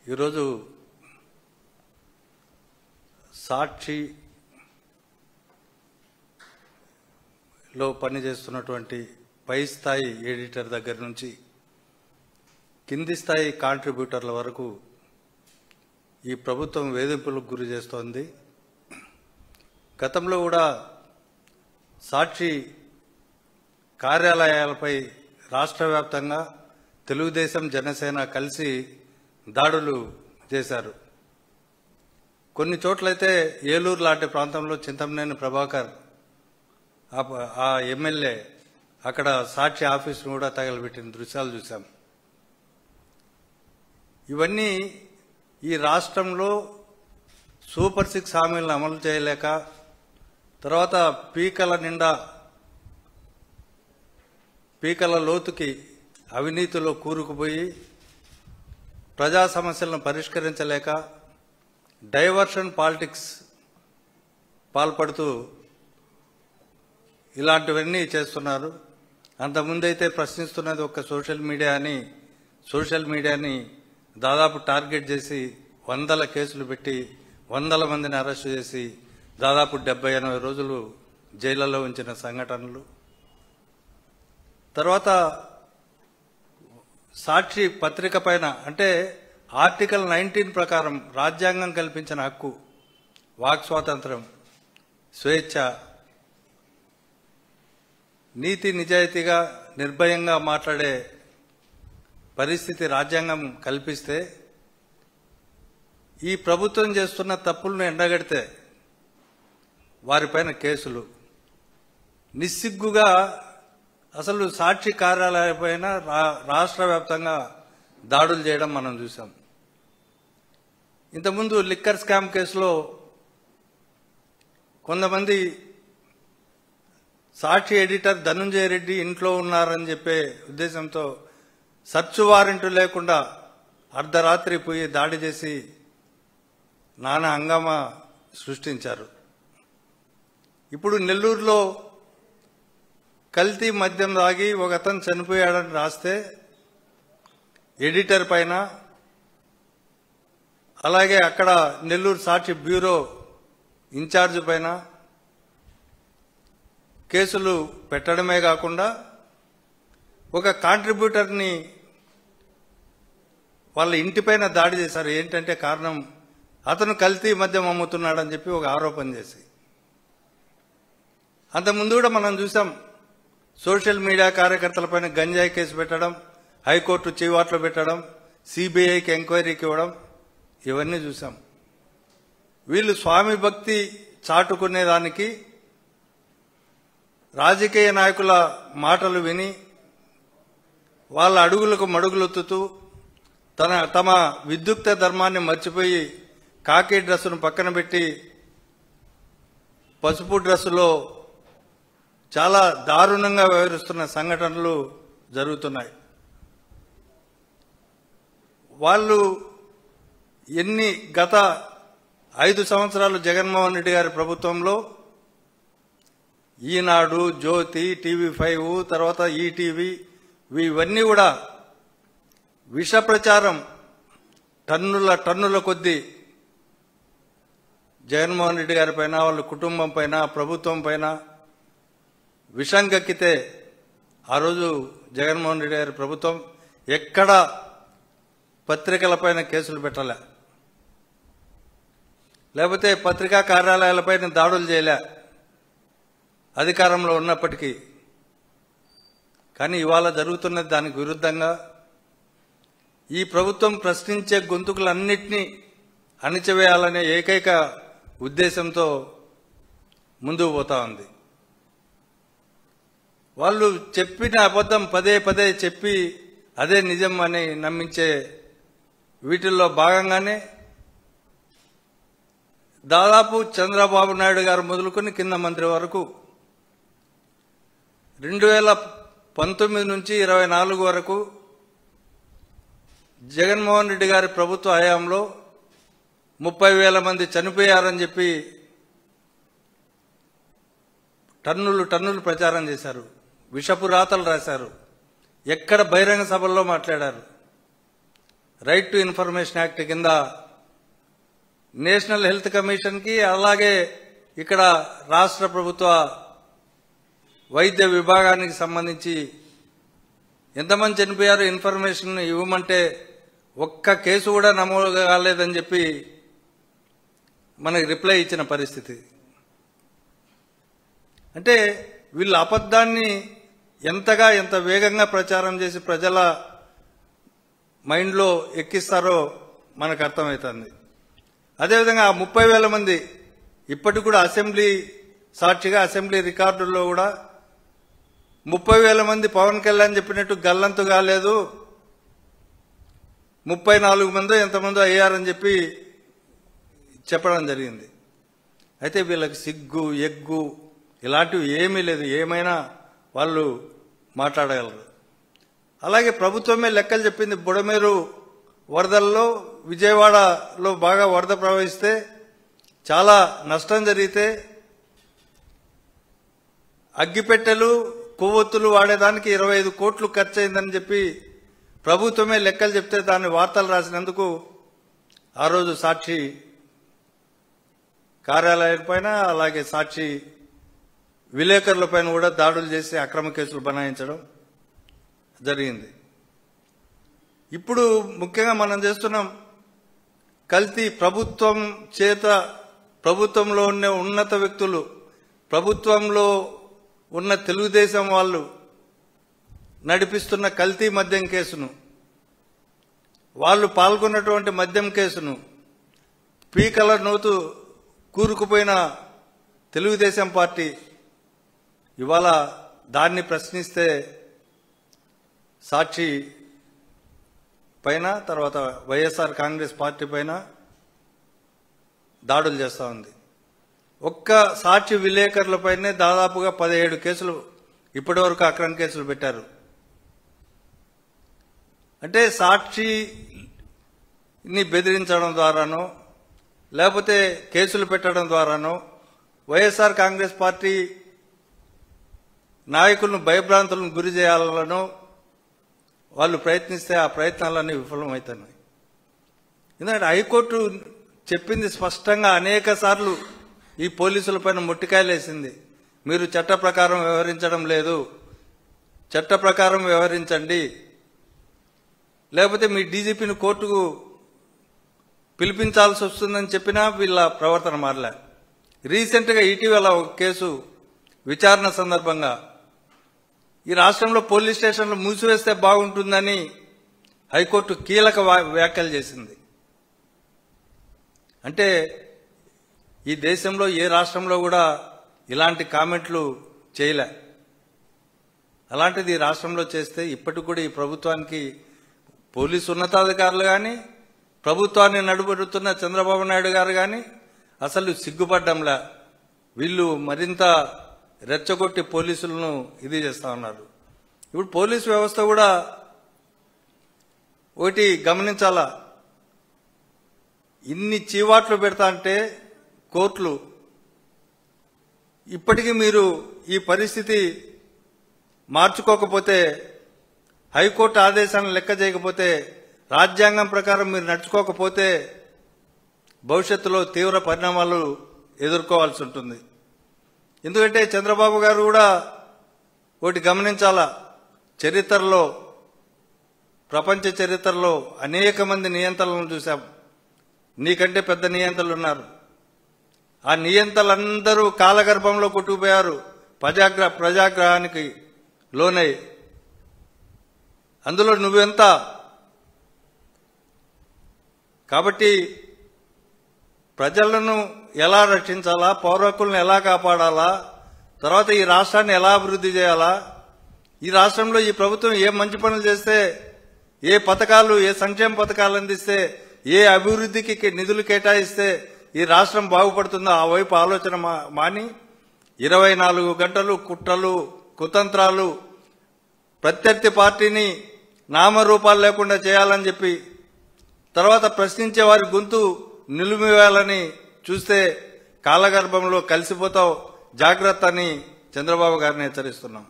ఈరోజు సాక్షిలో పనిచేస్తున్నటువంటి పై స్థాయి ఎడిటర్ దగ్గర నుంచి కింది స్థాయి కాంట్రిబ్యూటర్ల వరకు ఈ ప్రభుత్వం వేధింపులకు గురి చేస్తోంది. గతంలో కూడా సాక్షి కార్యాలయాలపై రాష్ట్ర వ్యాప్తంగా తెలుగుదేశం జనసేన కలిసి దాడులు చేశారు. కొన్ని చోట్లయితే ఏలూరు లాంటి ప్రాంతంలో చింతమనేని ప్రభాకర్ ఆ ఎమ్మెల్యే అక్కడ సాక్షి ఆఫీసును కూడా తగలబెట్టిన దృశ్యాలు చూశాం. ఇవన్నీ ఈ రాష్ట్రంలో సూపర్ 6 హామీలను అమలు చేయలేక తర్వాత పీకల లోతుకి అవినీతిలో కూరుకుపోయి ప్రజా సమస్యలను పరిష్కరించలేక డైవర్షన్ పాలిటిక్స్ పాల్పడుతూ ఇలాంటివన్నీ చేస్తున్నారు. అంతకుముందైతే ప్రశ్నిస్తున్నది ఒక సోషల్ మీడియాని దాదాపు టార్గెట్ చేసి 100 కేసులు పెట్టి 100 మందిని అరెస్టు చేసి దాదాపు 70-80 రోజులు జైళ్లలో ఉంచిన సంఘటనలు. తర్వాత సాక్షి పత్రిక పైన అంటే ఆర్టికల్ 19 ప్రకారం రాజ్యాంగం కల్పించిన హక్కు, వాక్ స్వాతంత్రం, స్వేచ్ఛ, నీతి నిజాయితీగా నిర్భయంగా మాట్లాడే పరిస్థితి రాజ్యాంగం కల్పిస్తే ఈ ప్రభుత్వం చేస్తున్న తప్పులను ఎండగడితే వారిపైన కేసులు, నిస్సిగ్గుగా అసలు సాక్షి కార్యాలయాలపైన రాష్ట్ర వ్యాప్తంగా దాడులు చేయడం మనం చూసాం. ఇంతకుముందు లిక్కర్ స్కామ్ కేసులో కొంతమంది సాక్షి ఎడిటర్ ధనుంజయ రెడ్డి ఇంట్లో ఉన్నారని చెప్పే ఉద్దేశంతో సర్చ్ వారెంట్ లేకుండా అర్ధరాత్రి పోయి దాడి చేసి నానా హంగామా సృష్టించారు. ఇప్పుడు నెల్లూరులో కల్తీ మద్యం తాగి ఒక అతను చనిపోయాడని రాస్తే ఎడిటర్ పైన, అలాగే అక్కడ నెల్లూరు సాక్షి బ్యూరో ఇన్ఛార్జ్ పైన కేసులు పెట్టడమే కాకుండా ఒక కాంట్రిబ్యూటర్ని వాళ్ళ ఇంటిపైన దాడి చేశారు. ఏంటంటే కారణం అతను కల్తీ మద్యం అమ్ముతున్నాడని చెప్పి ఒక ఆరోపణ చేసి. అంతకుముందు కూడా మనం చూసాం సోషల్ మీడియా కార్యకర్తలపైన గంజాయి కేసు పెట్టడం, హైకోర్టు చీవాట్లు పెట్టడం, సిబిఐకి ఎంక్వైరీకి ఇవ్వడం, ఇవన్నీ చూసాం. వీళ్ళు స్వామి భక్తి చాటుకునేదానికి రాజకీయ నాయకుల మాటలు విని వాళ్ళ అడుగులకు మడుగులొత్తుతూ తమ విద్యుక్త ధర్మాన్ని మర్చిపోయి కాకి డ్రెస్సును పక్కన పెట్టి పసుపు డ్రెస్సులో చాలా దారుణంగా వ్యవహరిస్తున్న సంఘటనలు జరుగుతున్నాయి. వాళ్ళు గత 5 సంవత్సరాలు జగన్మోహన్ రెడ్డి గారి ప్రభుత్వంలో ఈనాడు, జ్యోతి, TV5, తర్వాత ఈటీవీ, ఇవన్నీ కూడా విష ప్రచారం టన్నుల కొద్దీ జగన్మోహన్ రెడ్డి గారి పైన, వాళ్ళ కుటుంబం పైన, ప్రభుత్వం పైన విషం కక్కితే ఆ రోజు జగన్మోహన్ రెడ్డి గారి ప్రభుత్వం ఎక్కడ పత్రికలపైన కేసులు పెట్టలే, లేకపోతే పత్రికా కార్యాలయాలపైన దాడులు చేయలే అధికారంలో ఉన్నప్పటికీ. కానీ ఇవాళ జరుగుతున్నది దానికి విరుద్ధంగా ఈ ప్రభుత్వం ప్రశ్నించే గొంతుకులన్నింటినీ అణిచివేయాలనే ఏకైక ఉద్దేశంతో ముందుకు పోతా ఉంది. వాళ్ళు చెప్పిన అబద్ధం పదే చెప్పి అదే నిజం అని నమ్మించే వీటిల్లో భాగంగానే దాదాపు చంద్రబాబు నాయుడు గారు మొదలుకొని కింద మంత్రి వరకు 2019 నుంచి 24 వరకు జగన్మోహన్ రెడ్డి గారి ప్రభుత్వ హయాంలో 30,000 మంది చనిపోయారని చెప్పి టన్నులు ప్రచారం చేశారు. విషపు రాతలు రాశారు. ఎక్కడ బహిరంగ సభల్లో మాట్లాడారు. రైట్ టు ఇన్ఫర్మేషన్ యాక్ట్ కింద నేషనల్ హెల్త్ కమిషన్ కి అలాగే ఇక్కడ రాష్ట్ర ప్రభుత్వ వైద్య విభాగానికి సంబంధించి ఎంతమంది చనిపోయారు ఇన్ఫర్మేషన్ ఇవ్వమంటే ఒక్క కేసు కూడా నమోదు కాలేదని చెప్పి మనకి రిప్లై ఇచ్చిన పరిస్థితి. అంటే వీళ్ళు అబద్ధాన్ని ఎంత వేగంగా ప్రచారం చేసి ప్రజల మైండ్లో ఎక్కిస్తారో మనకు అర్థమవుతుంది. అదేవిధంగా 30,000 మంది ఇప్పటికి కూడా అసెంబ్లీ సాక్షిగా అసెంబ్లీ రికార్డుల్లో కూడా 30,000 మంది పవన్ కళ్యాణ్ చెప్పినట్టు గల్లంతు కాలేదు, 34 మందో ఎంతమందో అయ్యారని చెప్పి చెప్పడం జరిగింది. అయితే వీళ్ళకి సిగ్గు ఎగ్గు ఇలాంటివి ఏమీ లేదు, ఏమైనా వాళ్ళు మాట్లాడగలరు. అలాగే ప్రభుత్వమే లెక్కలు చెప్పింది. బుడమేరు వరదల్లో విజయవాడలో బాగా వరద ప్రవహిస్తే చాలా నష్టం జరిగితే అగ్గిపెట్టెలు కొవ్వొత్తులు వాడేదానికి 25 కోట్లు ఖర్చు అయిందని చెప్పి ప్రభుత్వమే లెక్కలు చెప్తే దాన్ని వార్తలు రాసినందుకు ఆ రోజు సాక్షి కార్యాలయం పైన అలాగే సాక్షి విలేకరుల పైన కూడా దాడులు చేసి అక్రమ కేసులు బనాయించడం జరిగింది. ఇప్పుడు ముఖ్యంగా మనం చేస్తున్నాం కల్తీ. ప్రభుత్వం చేత ప్రభుత్వంలో ఉన్న ఉన్నత వ్యక్తులు, ప్రభుత్వంలో ఉన్న తెలుగుదేశం వాళ్ళు నడిపిస్తున్న కల్తీ మద్యం కేసును, వాళ్ళు పాల్గొన్నటువంటి మద్యం కేసును పీకల నోతు కూరుకుపోయిన తెలుగుదేశం పార్టీ ఇవాళ దాన్ని ప్రశ్నిస్తే సాక్షి పైన తర్వాత వైఎస్ఆర్ కాంగ్రెస్ పార్టీ పైన దాడులు చేస్తూ ఉంది. ఒక్క సాక్షి విలేకరులపైనే దాదాపుగా 17 కేసులు ఇప్పటివరకు అక్రమ కేసులు పెట్టారు. అంటే సాక్షిని బెదిరించడం ద్వారానో లేకపోతే కేసులు పెట్టడం ద్వారానో వైఎస్ఆర్ కాంగ్రెస్ పార్టీ నాయకులను భయభ్రాంతులను గురి చేయాలనో వాళ్ళు ప్రయత్నిస్తే ఆ ప్రయత్నాలన్నీ విఫలమవుతున్నాయి. ఎందుకంటే హైకోర్టు చెప్పింది స్పష్టంగా అనేక సార్లు ఈ పోలీసులపైన ముట్టికాయలేసింది. మీరు చట్ట ప్రకారం వ్యవహరించడం లేదు, చట్ట ప్రకారం వ్యవహరించండి, లేకపోతే మీ డీజీపీని కోర్టుకు పిలిపించాల్సి వస్తుందని చెప్పినా వీళ్ళ ప్రవర్తన మారలే. రీసెంట్గా ఇటీవల ఒక కేసు విచారణ సందర్భంగా ఈ రాష్ట్రంలో పోలీస్ స్టేషన్లు మూసివేస్తే బాగుంటుందని హైకోర్టు కీలక వ్యాఖ్యలు చేసింది. అంటే ఈ దేశంలో ఏ రాష్ట్రంలో కూడా ఇలాంటి కామెంట్లు చేయలే. అలాంటిది ఈ రాష్ట్రంలో చేస్తే ఇప్పటికి కూడా ఈ ప్రభుత్వానికి పోలీసు ఉన్నతాధికారులు కానీ ప్రభుత్వాన్ని నడుపుతున్న చంద్రబాబు నాయుడు గారు కానీ అసలు సిగ్గుపడ్డంలా. వీళ్ళు మరింత రెచ్చగొట్టి పోలీసులను ఇది చేస్తా ఉన్నారు. ఇప్పుడు పోలీసు వ్యవస్థ కూడా ఒకటి గమనించాలా, ఇన్ని చీవాట్లు పెడతా అంటే కోర్టులు ఇప్పటికీ మీరు ఈ పరిస్థితి మార్చుకోకపోతే, హైకోర్టు ఆదేశాలను లెక్క చేయకపోతే, రాజ్యాంగం ప్రకారం మీరు నడుచుకోకపోతే భవిష్యత్తులో తీవ్ర పరిణామాలు ఎదుర్కోవాల్సి ఉంటుంది. ఎందుకంటే చంద్రబాబు గారు కూడా ఒకటి గమనించాలా, చరిత్రలో ప్రపంచ చరిత్రలో అనేక మంది నియంత్రణలను చూశాం. నీకంటే పెద్ద నియంత్రణలు ఉన్నారు. ఆ నియంత్రణలందరూ కాలగర్భంలో కొట్టుకుపోయారు, ప్రజాగ్రహానికి లోనై. అందులో నువ్వెంత? కాబట్టి ప్రజలను ఎలా రక్షించాలా, పౌరకులను ఎలా కాపాడాలా, తర్వాత ఈ రాష్ట్రాన్ని ఎలా అభివృద్ధి చేయాలా, ఈ రాష్ట్రంలో ఈ ప్రభుత్వం ఏ మంచి పనులు చేస్తే, ఏ పథకాలు ఏ సంక్షేమ పథకాలు అందిస్తే, ఏ అభివృద్ధికి నిధులు కేటాయిస్తే ఈ రాష్ట్రం బాగుపడుతుందో ఆ వైపు ఆలోచన మాని 24 గంటలు కుట్రలు కుతంత్రాలు ప్రత్యర్థి పార్టీని నామరూపాలు లేకుండా చేయాలని చెప్పి తర్వాత ప్రశ్నించే వారి గొంతు నిలుమివేయాలని చూస్తే కాలగర్భంలో కలిసిపోతావు, జాగ్రత్త అని చంద్రబాబు గారిని హెచ్చరిస్తున్నాం.